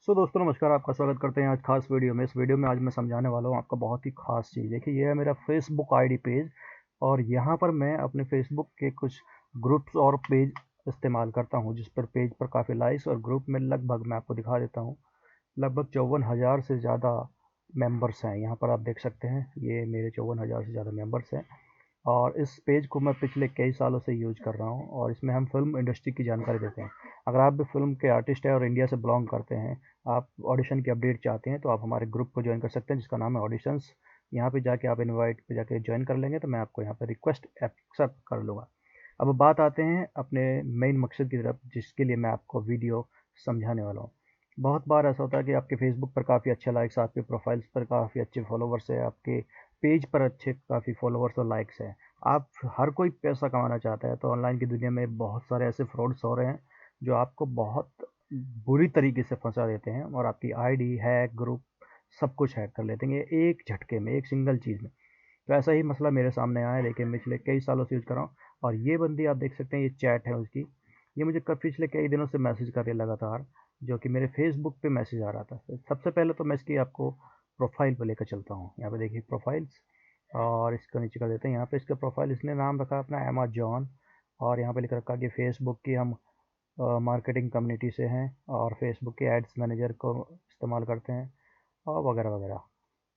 दोस्तों नमस्कार, आपका स्वागत करते हैं आज खास वीडियो में। इस वीडियो में आज मैं समझाने वाला हूँ आपका बहुत ही खास चीज़। देखिए, ये है मेरा फेसबुक आईडी पेज और यहाँ पर मैं अपने फेसबुक के कुछ ग्रुप्स और पेज इस्तेमाल करता हूँ, जिस पर पेज पर काफ़ी लाइक्स और ग्रुप में लगभग मैं आपको दिखा देता हूँ, लगभग 54,000 से ज़्यादा मेंबर्स हैं। यहाँ पर आप देख सकते हैं, ये मेरे 54,000 से ज़्यादा मेंबर्स हैं और इस पेज को मैं पिछले कई सालों से यूज कर रहा हूँ और इसमें हम फिल्म इंडस्ट्री की जानकारी देते हैं। अगर आप भी फिल्म के आर्टिस्ट हैं और इंडिया से बिलोंग करते हैं, आप ऑडिशन की अपडेट चाहते हैं, तो आप हमारे ग्रुप को ज्वाइन कर सकते हैं जिसका नाम है ऑडिशंस। यहाँ पे जाके आप इनवाइट पे जाके ज्वाइन कर लेंगे तो मैं आपको यहाँ पे रिक्वेस्ट एक्सेप्ट कर लूँगा। अब बात आते हैं अपने मेन मकसद की तरफ, जिसके लिए मैं आपको वीडियो समझाने वाला हूँ। बहुत बार ऐसा होता है कि आपके फेसबुक पर काफ़ी अच्छे लाइक्स, आपके प्रोफाइल्स पर काफ़ी अच्छे फॉलोवर्स है, आपके पेज पर अच्छे काफ़ी फॉलोवर्स और लाइक्स हैं। आप हर कोई पैसा कमाना चाहता है, तो ऑनलाइन की दुनिया में बहुत सारे ऐसे फ्रॉड्स हो रहे हैं जो आपको बहुत बुरी तरीके से फंसा देते हैं और आपकी आईडी हैक, ग्रुप सब कुछ हैक कर लेते हैं एक झटके में, एक सिंगल चीज़ में। तो ऐसा ही मसला मेरे सामने आया है, देखिए मैं पिछले कई सालों से यूज़ कर रहा हूँ और ये बंदी आप देख सकते हैं, ये चैट है उसकी। ये मुझे पिछले कई दिनों से मैसेज कर रही है लगातार, जो कि मेरे फेसबुक पे मैसेज आ रहा था। सबसे पहले तो मैं इसकी आपको प्रोफाइल पर लेकर चलता हूँ। यहाँ पे देखिए प्रोफाइल्स, और इसको नीचे कर देते हैं। यहाँ पे इसका प्रोफाइल, इसने नाम रखा अपना अमेजॉन और यहाँ पे लिख रखा कि फेसबुक की हम मार्केटिंग कम्युनिटी से हैं और फेसबुक के एड्स मैनेजर को इस्तेमाल करते हैं और वगैरह वगैरह।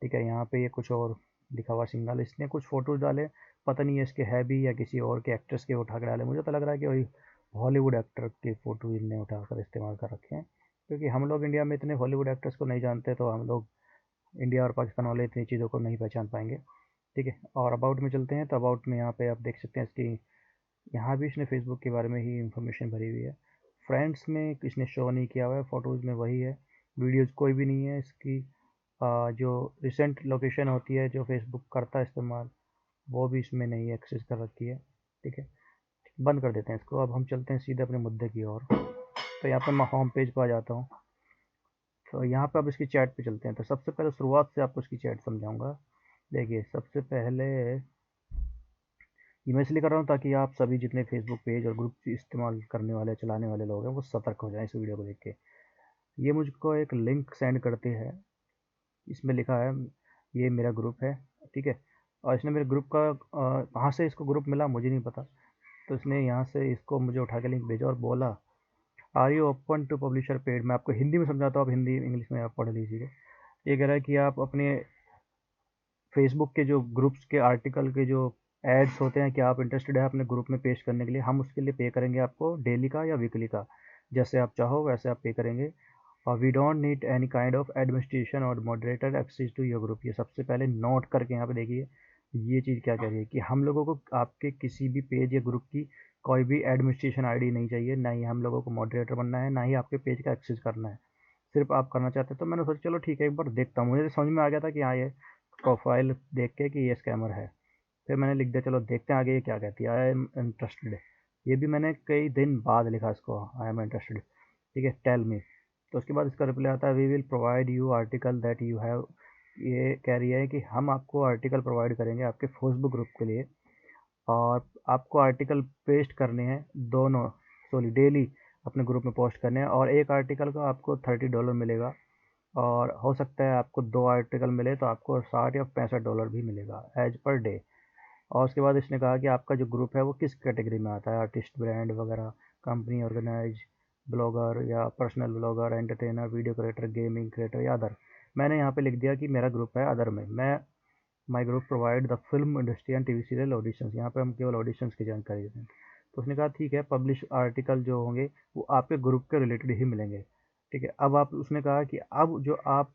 ठीक है, यहाँ पे ये कुछ और लिखा हुआ सिंगल, इसने कुछ फ़ोटोज़ डाले, पता नहीं है इसके है भी या किसी और के एक्ट्रेस के उठा के डाले। मुझे तो लग रहा है कि वही हॉलीवुड एक्टर के फ़ोटो इनने उठा कर इस्तेमाल कर रखे हैं, क्योंकि हम लोग इंडिया में इतने हॉलीवुड एक्टर्स को नहीं जानते, तो हम लोग इंडिया और पाकिस्तान वाले इतनी चीज़ों को नहीं पहचान पाएंगे। ठीक है, और अबाउट में चलते हैं। तो अबाउट में यहाँ पे आप देख सकते हैं इसकी, यहाँ भी इसने फेसबुक के बारे में ही इंफॉर्मेशन भरी हुई है। फ्रेंड्स में इसने शो नहीं किया हुआ है, फ़ोटोज़ में वही है, वीडियोज़ कोई भी नहीं है इसकी। जो रिसेंट लोकेशन होती है जो फेसबुक करता है इस्तेमाल, वो भी इसमें नहीं एक्सेस कर रखी है। ठीक है, बंद कर देते हैं इसको। अब हम चलते हैं सीधे अपने मुद्दे की ओर। तो यहाँ पर मैं होम पेज पर आ जाता हूँ। तो यहाँ पे अब इसकी चैट पे चलते हैं। तो सबसे पहले शुरुआत से आपको इसकी चैट समझाऊंगा। देखिए, सबसे पहले ये मैं इसलिए कर रहा हूँ ताकि आप सभी जितने फेसबुक पेज और ग्रुप इस्तेमाल करने वाले, चलाने वाले लोग हैं, वो सतर्क हो जाएं इस वीडियो को देख के। ये मुझको एक लिंक सेंड करते हैं, इसमें लिखा है ये मेरा ग्रुप है। ठीक है, और इसने मेरे ग्रुप का कहाँ से इसको ग्रुप मिला मुझे नहीं पता। तो इसने यहाँ से इसको मुझे उठा के लिंक भेजा और बोला, are you open to publisher paid. मैं आपको हिंदी में समझाता हूँ, आप हिंदी इंग्लिश में आप पढ़ लीजिए। ये कह रहा है कि आप अपने फेसबुक के जो ग्रुप्स के आर्टिकल के जो एड्स होते हैं, क्या आप इंटरेस्टेड है अपने ग्रुप में पेश करने के लिए? हम उसके लिए पे करेंगे आपको डेली का या वीकली का, जैसे आप चाहो वैसे आप पे करेंगे। और we don't need any kind of administration और moderator access to your group. ये सबसे पहले नोट करके यहाँ पे देखिए ये चीज़ क्या कह रही है कि हम लोगों को आपके किसी भी पेज या ग्रुप की कोई भी एडमिनिस्ट्रेशन आईडी नहीं चाहिए, ना ही हम लोगों को मॉडरेटर बनना है, ना ही आपके पेज का एक्सेस करना है। सिर्फ आप करना चाहते हैं। तो मैंने सोचा चलो ठीक है, एक बार देखता हूँ। मुझे समझ में आ गया था कि हाँ, ये प्रोफाइल देख के कि ये स्कैमर है। फिर मैंने लिख दिया चलो देखते हैं आगे ये क्या कहती है, आई एम इंटरेस्टेड। ये भी मैंने कई दिन बाद लिखा इसको, आई एम इंटरेस्टेड। ठीक है, टेल मी। तो उसके बाद इसका रिप्लाई आता है, we will provide you article that you have. ये कह रही है कि हम आपको आर्टिकल प्रोवाइड करेंगे आपके फेसबुक ग्रुप के लिए, और आपको आर्टिकल पेस्ट करने हैं दोनों, सॉरी डेली अपने ग्रुप में पोस्ट करने हैं, और एक आर्टिकल का आपको $30 मिलेगा। और हो सकता है आपको 2 आर्टिकल मिले तो आपको 60 या $65 भी मिलेगा एज पर डे। और उसके बाद इसने कहा कि आपका जो ग्रुप है वो किस कैटेगरी में आता है, आर्टिस्ट, ब्रांड वगैरह, कंपनी, ऑर्गेनाइज, ब्लॉगर या personal blogger, entertainer, video creator, gaming creator या अदर। मैंने यहाँ पे लिख दिया कि मेरा ग्रुप है अदर में। मैं my group provide the film industry and TV serial auditions. यहाँ पे हम केवल ऑडिशंस की जानकारी देते हैं। तो उसने कहा ठीक है, पब्लिश आर्टिकल जो होंगे वो आपके ग्रुप के रिलेटेड ही मिलेंगे। ठीक है, अब आप, उसने कहा कि अब जो आप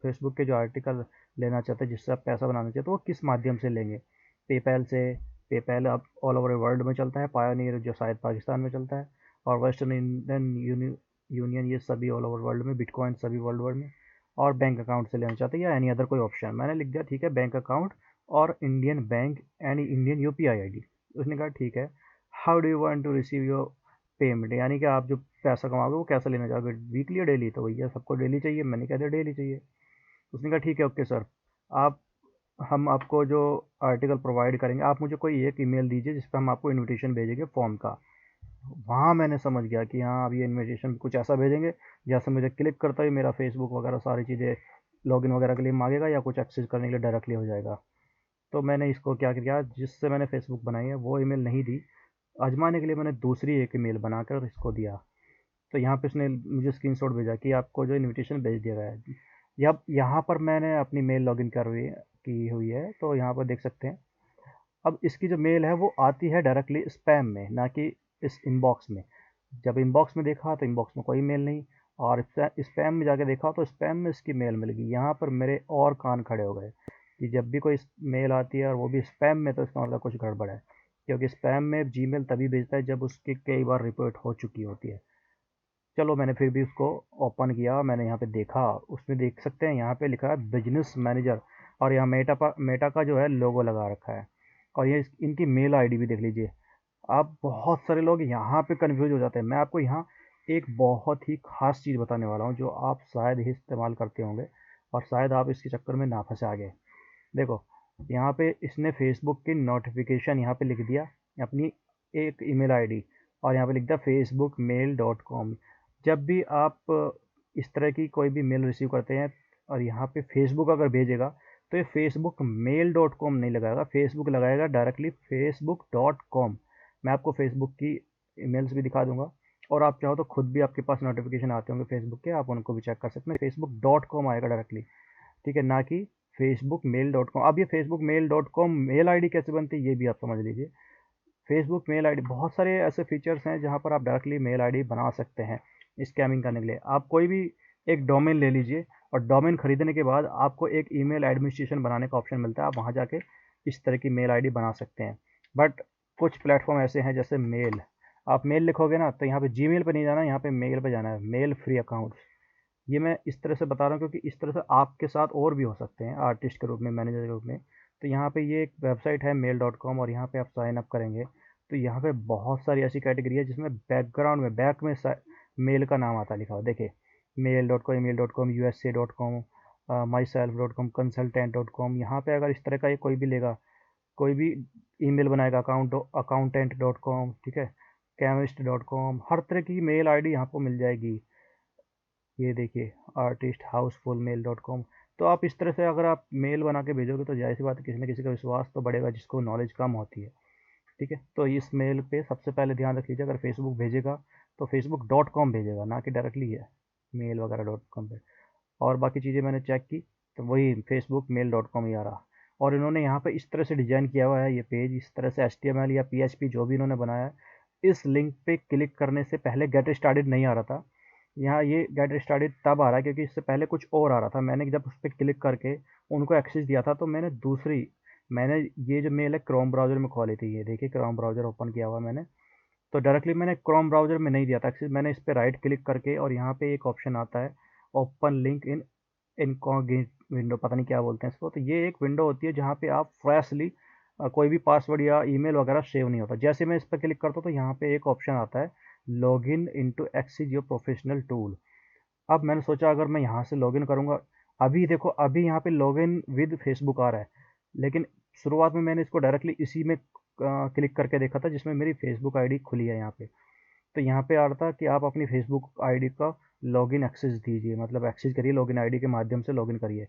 फेसबुक के जो आर्टिकल लेना चाहते हैं, जिससे आप पैसा बनाना चाहते हैं, तो वो किस माध्यम से लेंगे? पेपैल से। पेपैल अब ऑल ओवर वर्ल्ड में चलता है, पायोनियर जो शायद पाकिस्तान में चलता है, और वेस्टर्न इंडियन यूनियन, ये सभी ऑल ओवर वर्ल्ड में, बिटकॉइन सभी वर्ल्ड वर्ल्ड में। और बैंक अकाउंट से लेना चाहते हैं या एनी अदर कोई ऑप्शन। मैंने लिख दिया ठीक है, बैंक अकाउंट और Indian bank and Indian UPI ID. उसने कहा ठीक है, how do you want to receive your payment, यानी कि आप जो पैसा कमाओगे वो कैसा लेना चाहोगे, वीकली या डेली? तो भैया सबको डेली चाहिए, मैंने कह दिया डेली चाहिए। उसने कहा ठीक है, ओके सर, आप, हम आपको जो आर्टिकल प्रोवाइड करेंगे, आप मुझे कोई एक ईमेल दीजिए जिस पर हम आपको इनविटेशन भेजेंगे फॉर्म का। वहाँ मैंने समझ गया कि हाँ, अब ये इन्विटेशन कुछ ऐसा भेजेंगे जैसे मुझे क्लिक करता ही मेरा फेसबुक वगैरह सारी चीज़ें लॉगिन वगैरह के लिए मांगेगा या कुछ एक्सेस करने के लिए डायरेक्टली हो जाएगा। तो मैंने इसको क्या किया, जिससे मैंने फेसबुक बनाई है वो ईमेल नहीं दी, आजमाने के लिए मैंने दूसरी एक ईमेल बनाकर इसको दिया। तो यहाँ पे उसने मुझे स्क्रीनशॉट भेजा कि आपको जो इनविटेशन भेज दिया गया है। अब यहाँ पर मैंने अपनी मेल लॉगिन की हुई है, तो यहाँ पर देख सकते हैं। अब इसकी जो मेल है वो आती है डायरेक्टली स्पैम में, ना कि इस इनबॉक्स में। जब इनबॉक्स में देखा तो इनबॉक्स में कोई मेल नहीं, और स्पैम में जाके देखा तो स्पैम में इसकी मेल मिल गई। यहाँ पर मेरे और कान खड़े हो गए कि जब भी कोई मेल आती है और वो भी स्पैम में, तो इसका मतलब कुछ गड़बड़ है, क्योंकि स्पैम में जीमेल तभी भेजता है जब उसकी कई बार रिपोर्ट हो चुकी होती है। चलो मैंने फिर भी उसको ओपन किया, मैंने यहाँ पे देखा, उसमें देख सकते हैं यहाँ पे लिखा है बिजनेस मैनेजर, और यहाँ मेटा का जो है लोगो लगा रखा है, और ये इनकी मेल आईडी भी देख लीजिए। आप बहुत सारे लोग यहाँ पे कंफ्यूज हो जाते हैं। मैं आपको यहाँ एक बहुत ही खास चीज़ बताने वाला हूँ जो आप शायद ही इस्तेमाल करते होंगे, और शायद आप इसके चक्कर में ना फंसे आगे। देखो, यहाँ पे इसने फेसबुक की नोटिफिकेशन यहाँ पे लिख दिया अपनी एक ईमेल आईडी, और यहाँ पे लिख दिया facebook mail.com। जब भी आप इस तरह की कोई भी मेल रिसीव करते हैं और यहाँ पे फेसबुक अगर भेजेगा, तो ये facebook mail.com नहीं लगाएगा, फेसबुक लगाएगा डायरेक्टली facebook.com। मैं आपको फेसबुक की ईमेल्स भी दिखा दूंगा, और आप चाहो तो खुद भी आपके पास नोटिफिकेशन आते होंगे फेसबुक के, आप उनको भी चेक कर सकते हैं। facebook.com आएगा डायरेक्टली, ठीक है, ना कि facebook mail.com। अब ये facebook mail.com मेल आईडी कैसे बनती है ये भी आप समझ लीजिए। फेसबुक मेल आईडी, बहुत सारे ऐसे फीचर्स हैं जहां पर आप डायरेक्टली मेल आईडी बना सकते हैं स्कैमिंग करने के लिए। आप कोई भी एक डोमेन ले लीजिए, और डोमेन खरीदने के बाद आपको एक ईमेल एडमिनिस्ट्रेशन बनाने का ऑप्शन मिलता है, आप वहां जाके इस तरह की मेल आईडी बना सकते हैं। बट कुछ प्लेटफॉर्म ऐसे हैं जैसे मेल, आप मेल लिखोगे ना तो यहाँ पे जीमेल पे नहीं जाना, यहाँ पे मेल पे जाना है, मेल फ्री अकाउंट। ये मैं इस तरह से बता रहा हूँ क्योंकि इस तरह से आपके साथ और भी हो सकते हैं, आर्टिस्ट के रूप में, मैनेजर के रूप में। तो यहाँ पे ये एक वेबसाइट है mail.com, और यहाँ पे आप साइन अप करेंगे तो यहाँ पे बहुत सारी ऐसी कैटेगरी है जिसमें बैकग्राउंड में बैक में मेल का नाम आता लिखा हुआ, देखिए mail.com, email.com, USA.com, myself.com, consultant.com। यहाँ पे अगर इस तरह का ये कोई भी लेगा, कोई भी ईमेल बनाएगा, अकाउंटेंट.com, ठीक है, chemist.com, हर तरह की मेल आईडी यहाँ पर मिल जाएगी। ये देखिए artist housefull mail dot com. तो आप इस तरह से अगर आप मेल बना के भेजोगे तो जाहिर सी बात है किसी न किसी का विश्वास तो बढ़ेगा जिसको नॉलेज कम होती है, ठीक है। तो इस मेल पे सबसे पहले ध्यान रख लीजिए, अगर फेसबुक भेजेगा तो facebook.com भेजेगा, ना कि डायरेक्टली है मेल वगैरह .com पे। और बाकी चीज़ें मैंने चेक की तो वही facebook mail.com ही आ रहा। और इन्होंने यहाँ पे इस तरह से डिज़ाइन किया हुआ है ये पेज, इस तरह से HTML या PHP जो भी इन्होंने बनाया है, इस लिंक पे क्लिक करने से पहले गेट स्टार्टेड नहीं आ रहा था। यहाँ ये गेट स्टार्टेड तब आ रहा है क्योंकि इससे पहले कुछ और आ रहा था। मैंने जब उस पर क्लिक करके उनको एक्सेस दिया था तो मैंने ये जो मेल है क्रोम ब्राउज़र में खोली थी। ये देखिए क्रोम ब्राउज़र ओपन किया हुआ मैंने, तो डायरेक्टली मैंने क्रोम ब्राउज़र में नहीं दिया था एक्सेस, मैंने इस पर राइट क्लिक करके, और यहाँ पे एक ऑप्शन आता है ओपन लिंक इन इनकॉग्निट विंडो, पता नहीं क्या बोलते हैं इसको। तो ये एक विंडो होती है जहाँ पे आप फ्रेशली कोई भी पासवर्ड या ईमेल वगैरह सेव नहीं होता। जैसे मैं इस पर क्लिक करता हूँ तो यहाँ पे एक ऑप्शन आता है login into axis your professional tool. अब मैंने सोचा अगर मैं यहाँ से लॉगिन करूँगा, अभी देखो अभी यहाँ पे लॉगिन विद फेसबुक आ रहा है, लेकिन शुरुआत में मैंने इसको डायरेक्टली इसी में क्लिक करके देखा था जिसमें मेरी फेसबुक आईडी खुली है यहाँ पे। तो यहाँ पे आ रहा था कि आप अपनी फेसबुक आईडी का लॉगिन एक्सेस दीजिए, मतलब एक्सेस करिए लॉगिन आईडी के माध्यम से लॉगिन करिए।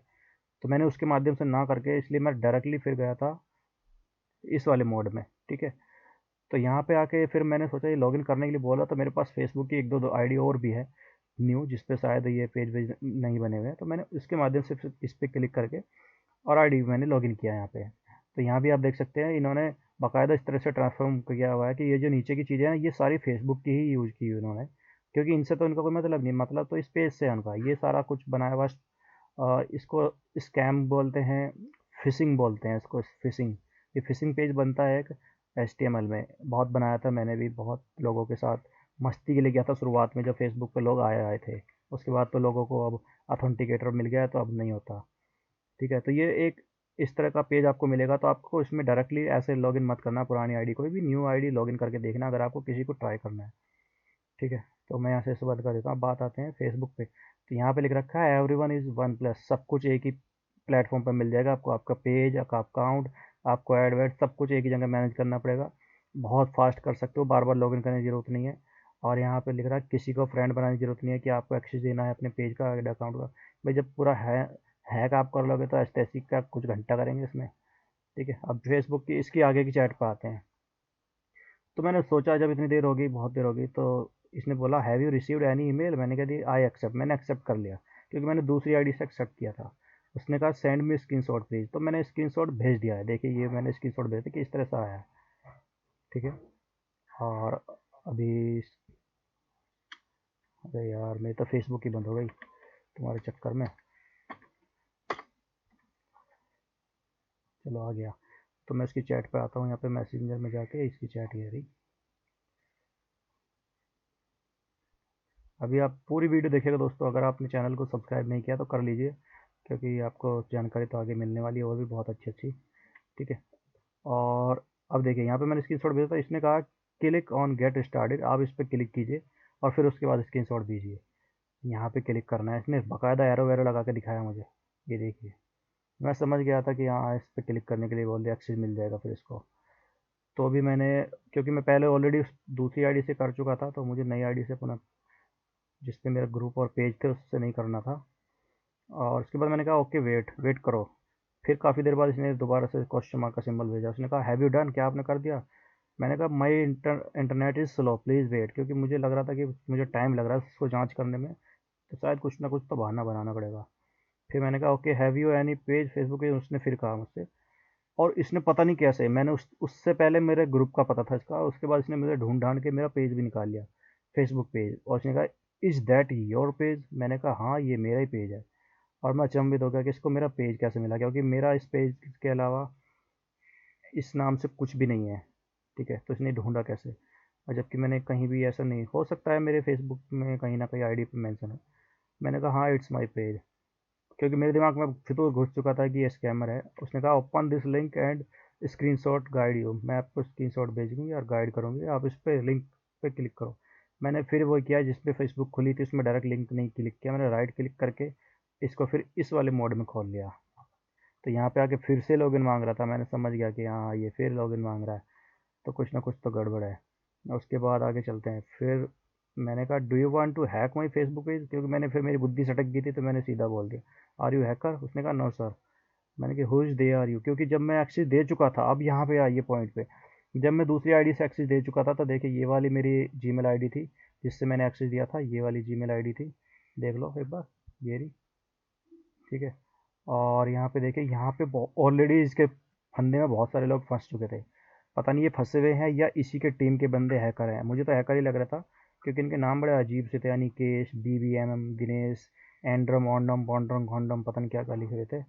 तो मैंने उसके माध्यम से ना करके, इसलिए मैं डायरेक्टली फिर गया था इस वाले मोड में, ठीक है। तो यहाँ पे आके फिर मैंने सोचा ये लॉगिन करने के लिए बोला, तो मेरे पास फेसबुक की एक दो आईडी और भी है न्यू, जिस पे शायद ये पेज वेज नहीं बने हुए हैं। तो मैंने इसके माध्यम से इस पर क्लिक करके और आईडी मैंने लॉगिन किया यहाँ पे। तो यहाँ भी आप देख सकते हैं इन्होंने बाकायदा इस तरह से ट्रांसफॉर्म किया हुआ है कि ये जो नीचे की चीज़ें हैं ये सारी फेसबुक की ही यूज़ की हुई उन्होंने, क्योंकि इनसे तो इनका कोई मतलब नहीं, मतलब तो इस पेज से है उनका, ये सारा कुछ बनाया हुआ। इसको स्कैम बोलते हैं, फिशिंग बोलते हैं इसको, फिशिंग। ये फिशिंग पेज बनता है एक HTML में, बहुत बनाया था मैंने भी, बहुत लोगों के साथ मस्ती के लिए किया था शुरुआत में जब फेसबुक पे लोग आए आए थे। उसके बाद तो लोगों को अब अथेंटिकेटर मिल गया है तो अब नहीं होता, ठीक है। तो ये एक इस तरह का पेज आपको मिलेगा, तो आपको इसमें डायरेक्टली ऐसे लॉगिन मत करना, पुरानी आईडी, कोई भी न्यू आईडी लॉगिन करके देखना अगर आपको किसी को ट्राई करना है, ठीक है। तो मैं यहाँ से इसे बंद कर देता हूँ। अब बात आते हैं फेसबुक पे, तो यहाँ पे लिख रखा है एवरीवन इज़ वन प्लस, सब कुछ एक ही प्लेटफॉर्म पर मिल जाएगा आपको, आपका पेज, आपका अकाउंट, आपको एड वेड सब कुछ एक ही जगह मैनेज करना पड़ेगा। बहुत फास्ट कर सकते हो, बार बार लॉगिन करने की ज़रूरत नहीं है। और यहाँ पे लिख रहा है किसी को फ्रेंड बनाने की ज़रूरत नहीं है कि आपको एक्सेस देना है अपने पेज का, अकाउंट का। भाई जब पूरा हैक आप कर लोगे तो ऐसे का कुछ घंटा करेंगे इसमें। ठीक है, अब फेसबुक की इसकी आगे की चैट पर आते हैं। तो मैंने सोचा जब इतनी देर हो गई, बहुत देर हो गई, तो इसने बोला have you received any email, मैंने कहा दी आई एक्सेप्ट, मैंने एक्सेप्ट कर लिया क्योंकि मैंने दूसरी आईडी से एक्सेप्ट किया था। उसने कहा सेंड मी स्क्रीनशॉट प्लीज़, तो मैंने स्क्रीनशॉट भेज दिया है। देखिए ये मैंने स्क्रीनशॉट भेज दिया कि इस तरह से आया है। ठीक है, और अभी अरे यार मेरी तो फेसबुक ही बंद हो गई तुम्हारे चक्कर में। चलो आ गया। तो मैं इसकी चैट पे आता हूँ, यहाँ पे मैसेंजर में जाके इसकी चैट ये रही। अभी आप पूरी वीडियो देखिएगा दोस्तों, अगर आपने चैनल को सब्सक्राइब नहीं किया तो कर लीजिए, क्योंकि आपको जानकारी तो आगे मिलने वाली है और भी बहुत अच्छी अच्छी। ठीक है, और अब देखिए यहाँ पे मैंने स्क्रीनशॉट भेजा था, इसने कहा क्लिक ऑन गेट स्टार्टेड, आप इस पर क्लिक कीजिए और फिर उसके बाद स्क्रीनशॉट दीजिए। यहाँ पे क्लिक करना है, इसने बाकायदा एरो वैरो लगा के दिखाया मुझे। ये देखिए, मैं समझ गया था कि हाँ इस पर क्लिक करने के लिए बोल दिया, एक्सेस मिल जाएगा फिर इसको। तो अभी मैंने, क्योंकि मैं पहले ऑलरेडी दूसरी आईडी से कर चुका था, तो मुझे नई आईडी से पुनः, जिस पे मेरा ग्रुप और पेज थे, उससे नहीं करना था। और उसके बाद मैंने कहा ओके वेट वेट करो। फिर काफ़ी देर बाद इसने दोबारा से क्वेश्चन मार्क का सिंबल भेजा, उसने कहा हैव यू डन, क्या आपने कर दिया। मैंने कहा my internet is slow please wait, क्योंकि मुझे लग रहा था कि मुझे टाइम लग रहा है उसको जांच करने में, तो शायद कुछ ना कुछ तो बहाना बनाना पड़ेगा। फिर मैंने कहा okay have you any page Facebook पे, उसने फिर कहा मुझसे। और इसने पता नहीं कैसे, मैंने उससे पहले मेरे ग्रुप का पता था इसका, उसके बाद इसने मुझे ढूंढ ढांड के मेरा पेज भी निकाल लिया, फेसबुक पेज, और उसने कहा इज़ दैट योर पेज, मैंने कहा हाँ ये मेरा ही पेज है। और मैं अचंभित हो गया कि इसको मेरा पेज कैसे मिला, क्योंकि मेरा इस पेज के अलावा इस नाम से कुछ भी नहीं है। ठीक है, तो इसने ढूंढा कैसे, और जबकि मैंने कहीं भी ऐसा नहीं, हो सकता है मेरे फेसबुक में कहीं ना कहीं आईडी पे मेंशन है। मैंने कहा हाँ इट्स माय पेज, क्योंकि मेरे दिमाग में फितूर घुस चुका था कि ये स्कैमर है। उसने कहा open this link and screenshot guide you, मैं आपको स्क्रीनशॉट भेजूंगी और गाइड करूंगी, आप इस पे लिंक पे क्लिक करो। मैंने फिर वो किया जिस पे फेसबुक खुली थी, उसमें डायरेक्ट लिंक नहीं क्लिक किया, मैंने राइट क्लिक करके इसको फिर इस वाले मोड में खोल लिया। तो यहाँ पे आके फिर से लॉगिन मांग रहा था, मैंने समझ गया कि हाँ ये फिर लॉगिन मांग रहा है, तो कुछ ना कुछ तो गड़बड़ है। उसके बाद आगे चलते हैं। फिर मैंने कहा do you want to hack my Facebook page, क्योंकि मैंने फिर मेरी बुद्धि सटक गई थी, तो मैंने सीधा बोल दिया आर यू हैकर। उसने कहा नो सर। मैंने कहा हुज दे आर यू, क्योंकि जब मैं एक्सेस दे चुका था, अब यहाँ पे आइए पॉइंट पे, जब मैं दूसरी आईडी से एक्सेस दे चुका था, तो देखिए ये वाली मेरी जीमेल आईडी थी जिससे मैंने एक्सेस दिया था, ये वाली जीमेल आईडी थी, देख लो एक बार, ये रही। ठीक है, और यहाँ पे देखिए, यहाँ पे ऑलरेडी इसके फंदे में बहुत सारे लोग फंस चुके थे। पता नहीं ये फंसे हुए हैं या इसी के टीम के बंदे हैकर हैं, मुझे तो हैकर ही लग रहा था, क्योंकि इनके नाम बड़े अजीब से थे, यानी केश, BBMM, दिनेश, एंड्रम, ओंडम, पॉन्ड्रम, घोंडम, पता नहीं क्या क्या लिखे हुए थे।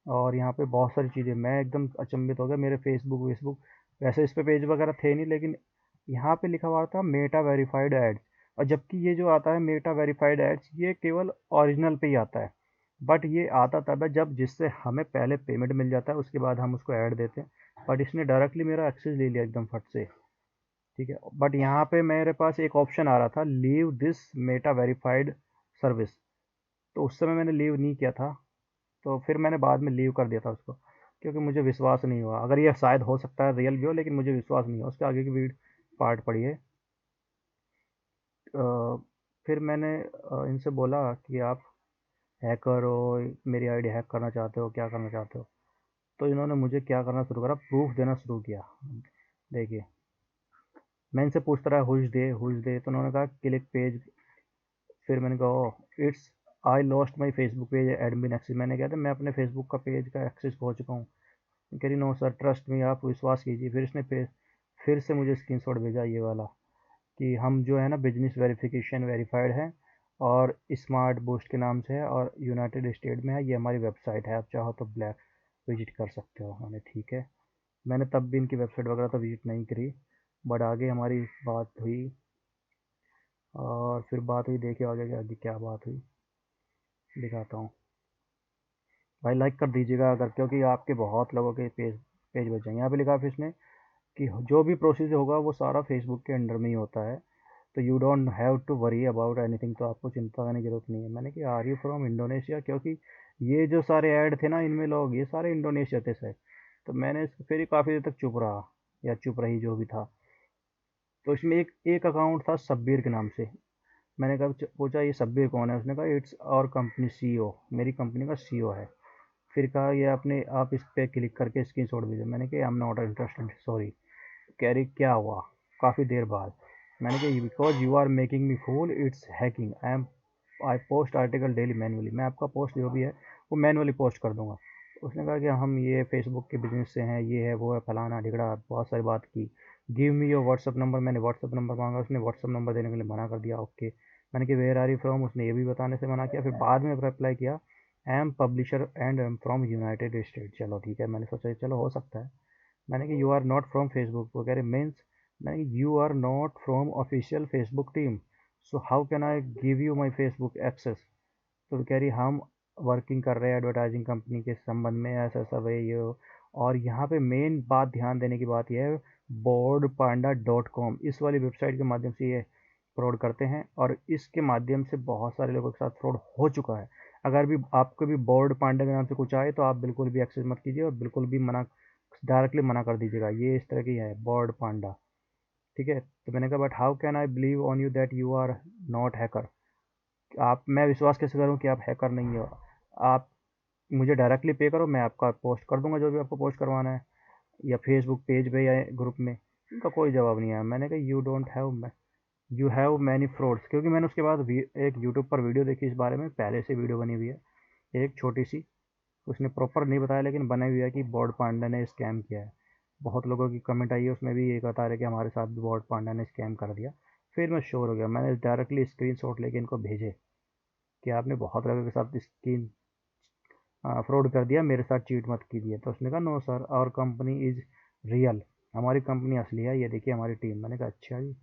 और यहाँ पे बहुत सारी चीज़ें, मैं एकदम अचंभित हो गया। मेरे फेसबुक वेसबुक, वैसे इस पे पेज वगैरह थे नहीं, लेकिन यहाँ पे लिखा हुआ था मेटा वेरीफाइड एड्स, और जबकि ये जो आता है मेटा वेरीफाइड एड्स, ये केवल ओरिजिनल पे ही आता है। बट ये आता तब है जब जिससे हमें पहले पेमेंट मिल जाता है, उसके बाद हम उसको ऐड देते हैं। बट इसने डायरेक्टली मेरा एक्सेस ले लिया एकदम फट से। ठीक है, बट यहाँ पे मेरे पास एक ऑप्शन आ रहा था leave this Meta verified service, तो उस समय मैंने लीव नहीं किया था, तो फिर मैंने बाद में लीव कर दिया था उसको, क्योंकि मुझे विश्वास नहीं हुआ। अगर ये शायद हो सकता है रियल भी हो, लेकिन मुझे विश्वास नहीं हुआ। उसके आगे की पार्ट पड़ी है। फिर मैंने इनसे बोला कि आप हैकर हो, मेरी आईडी हैक करना चाहते हो, क्या करना चाहते हो। तो इन्होंने मुझे क्या करना शुरू करा, प्रूफ देना शुरू किया। देखिए, मैं इनसे पूछता रहा हुज दे, तो उन्होंने कहा क्लिक पेज। फिर मैंने कहा it's I lost my Facebook page admin access, मैंने कहा था मैं अपने फेसबुक का पेज का एक्सेस खो चुका हूँ। कह रही नो सर ट्रस्ट में, आप विश्वास कीजिए। फिर इसने फिर से मुझे स्क्रीनशॉट भेजा ये वाला, कि हम जो है ना बिजनेस वेरिफिकेशन वेरीफाइड है, और स्मार्ट बूस्ट के नाम से है, और यूनाइटेड स्टेट में है, ये हमारी वेबसाइट है, आप चाहो तो ब्लैक विजिट कर सकते हो। मैंने ठीक है, मैंने तब भी इनकी वेबसाइट वगैरह तो विजिट नहीं करी, बट आगे हमारी बात हुई। और फिर बात हुई, देखिए आगे आगे क्या बात हुई, दिखाता हूँ। भाई लाइक कर दीजिएगा अगर, क्योंकि आपके बहुत लोगों के पेज पेज बच जाएंगे। यहाँ पे लिखा है इसने कि जो भी प्रोसेस होगा वो सारा फेसबुक के अंडर में ही होता है, तो you don't have to worry about anything, तो आपको चिंता करने की जरूरत नहीं है। मैंने कहा आर यू फ्रॉम इंडोनेशिया, क्योंकि ये जो सारे ऐड थे ना इनमें लोग, ये सारे इंडोनेशिया थे सर। तो मैंने फिर काफ़ी देर तक चुप रहा, या चुप रही, जो भी था। तो इसमें एक एक अकाउंट था शब्बीर के नाम से। मैंने कहा पूछा ये शब्बीर कौन है, उसने कहा इट्स और कंपनी सीईओ, मेरी कंपनी का सीईओ है। फिर कहा ये अपने आप इस पे क्लिक करके स्क्रीनशॉट भेजो। मैंने कहा I am not interested, sorry. कह रही क्या हुआ, काफ़ी देर बाद। मैंने कहा because you are making me fool, it's hacking, I post article daily manually, मैं आपका पोस्ट जो भी है वो मैनुअली पोस्ट कर दूंगा। उसने कहा कि हम ये फेसबुक के बिजनेस से हैं, ये है वो है, फलाना ढिगड़ा, बहुत सारी बात की। Give me your WhatsApp number, मैंने व्हाट्सअप नंबर मांगा, उसने व्हाट्सअप नंबर देने के लिए मना कर दिया। ओके। मैंने कहा वेयर आर यू फ्रॉम, उसने ये भी बताने से मना किया। फिर बाद में रिप्लाई किया I am publisher and I am from United state. चलो ठीक है, मैंने सोचा चलो हो सकता है। मैंने कि you are not from Facebook, वो कह रहे मीन्स। मैंने कि you are not from official Facebook team, so how can I give you my Facebook access. तो कह रही हम वर्किंग कर रहे हैं एडवर्टाइजिंग कंपनी के संबंध में, ऐसा सब है ये। और यहाँ पे मेन बात, ध्यान देने की बात यह है, boardpanda.com इस वाली वेबसाइट के माध्यम से ये फ्रॉड करते हैं, और इसके माध्यम से बहुत सारे लोगों के साथ फ्रॉड हो चुका है। अगर भी आपको भी बोर्ड पांडा के नाम से कुछ आए तो आप बिल्कुल भी एक्सेस मत कीजिए, और बिल्कुल भी मना, डायरेक्टली मना कर दीजिएगा। ये इस तरह की है बोर्ड पांडा, ठीक है। तो मैंने कहा but how can I believe on you that you are not hacker, आप, मैं विश्वास कैसे करूं कि आप हैकर नहीं हो। आप मुझे डायरेक्टली पे करो, मैं आपका पोस्ट कर दूंगा जो भी आपको पोस्ट करवाना है, या फेसबुक पेज पे या ग्रुप में। इनका कोई जवाब नहीं आया। मैंने कहा यू हैव मैनी फ्रॉड्स, क्योंकि मैंने उसके बाद एक यूट्यूब पर वीडियो देखी इस बारे में, पहले से वीडियो बनी हुई है एक छोटी सी। उसने प्रॉपर नहीं बताया लेकिन बनाई हुई है कि बॉड पांडा ने स्कैम किया है। बहुत लोगों की कमेंट आई है, उसमें भी ये बता रहे कि हमारे साथ भी बॉड पांडा ने स्कैम कर दिया। फिर मैं श्योर हो गया, मैंने डायरेक्टली स्क्रीनशॉट लेके इनको भेजे कि आपने बहुत लोगों के साथ स्क्रीन फ्रॉड कर दिया, मेरे साथ चीट मत कीजिए। तो उसने कहा no sir, our company is real, हमारी कंपनी असली है, ये देखिए हमारी टीम। मैंने कहा अच्छा जी,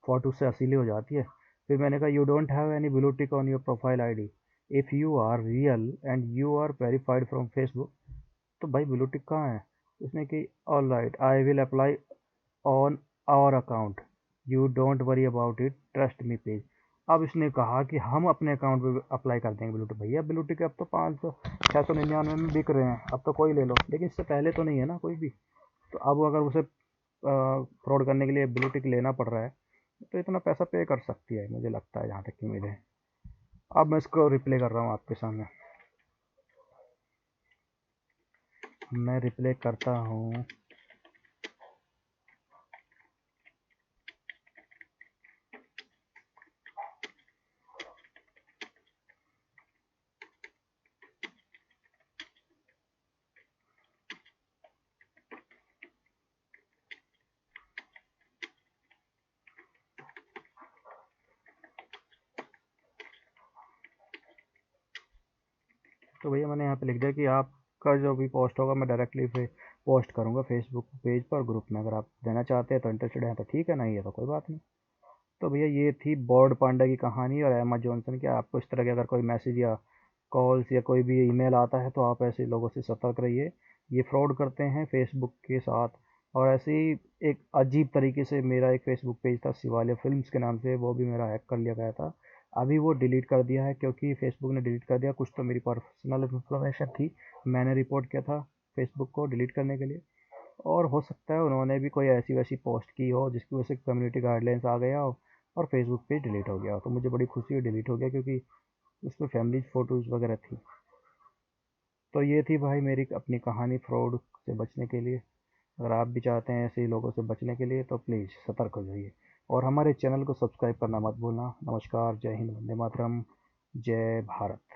फ़ोटो से असली हो जाती है। फिर मैंने कहा you don't have any blue tick on your profile ID, if you are real and you are verified from Facebook, तो भाई ब्लू टिक कहाँ है। उसने कि all right, I will apply on our account, you don't worry about it, trust me please. अब इसने कहा कि हम अपने अकाउंट पे अप्लाई कर देंगे ब्लूटिक। भैया ब्लूटिक अब तो 500 699 में बिक रहे हैं, अब तो कोई ले लो, लेकिन इससे पहले तो नहीं है ना कोई भी। तो अब अगर उसे फ्रॉड करने के लिए ब्लूटिक लेना पड़ रहा है, तो इतना पैसा पे कर सकती है, मुझे लगता है, जहाँ तक कि मुझे। अब मैं इसको रिप्ले कर रहा हूँ आपके सामने, मैं रिप्ले करता हूँ। तो भैया मैंने यहाँ पे लिख दिया कि आपका जो भी पोस्ट होगा मैं डायरेक्टली पोस्ट करूँगा फेसबुक पेज पर, ग्रुप में। अगर आप देना चाहते हैं तो, इंटरेस्टेड हैं तो ठीक है, नहीं है तो कोई बात नहीं। तो भैया ये थी बॉर्ड पांडा की कहानी और एमा जॉनसन की। आपको इस तरह के अगर कोई मैसेज या कॉल्स या कोई भी ईमेल आता है तो आप ऐसे लोगों से सतर्क रहिए। ये फ्रॉड करते हैं फेसबुक के साथ। और ऐसे ही एक अजीब तरीके से मेरा एक फेसबुक पेज था शिवालय फिल्म्स के नाम से, वो भी मेरा हैक कर लिया गया था। अभी वो डिलीट कर दिया है, क्योंकि फेसबुक ने डिलीट कर दिया। कुछ तो मेरी पर्सनल इन्फॉर्मेशन थी, मैंने रिपोर्ट किया था फेसबुक को डिलीट करने के लिए। और हो सकता है उन्होंने भी कोई ऐसी वैसी पोस्ट की हो जिसकी वजह से कम्युनिटी गाइडलाइंस आ गया हो और फेसबुक पेज डिलीट हो गया हो। तो मुझे बड़ी खुशी हुई डिलीट हो गया, क्योंकि उसमें फैमिली फ़ोटोज़ वगैरह थी। तो ये थी भाई मेरी अपनी कहानी फ्रॉड से बचने के लिए। अगर आप भी चाहते हैं ऐसे ही लोगों से बचने के लिए तो प्लीज़ सतर्क हो जाइए, और हमारे चैनल को सब्सक्राइब करना मत भूलना। नमस्कार, जय हिंद, वंदे मातरम, जय भारत।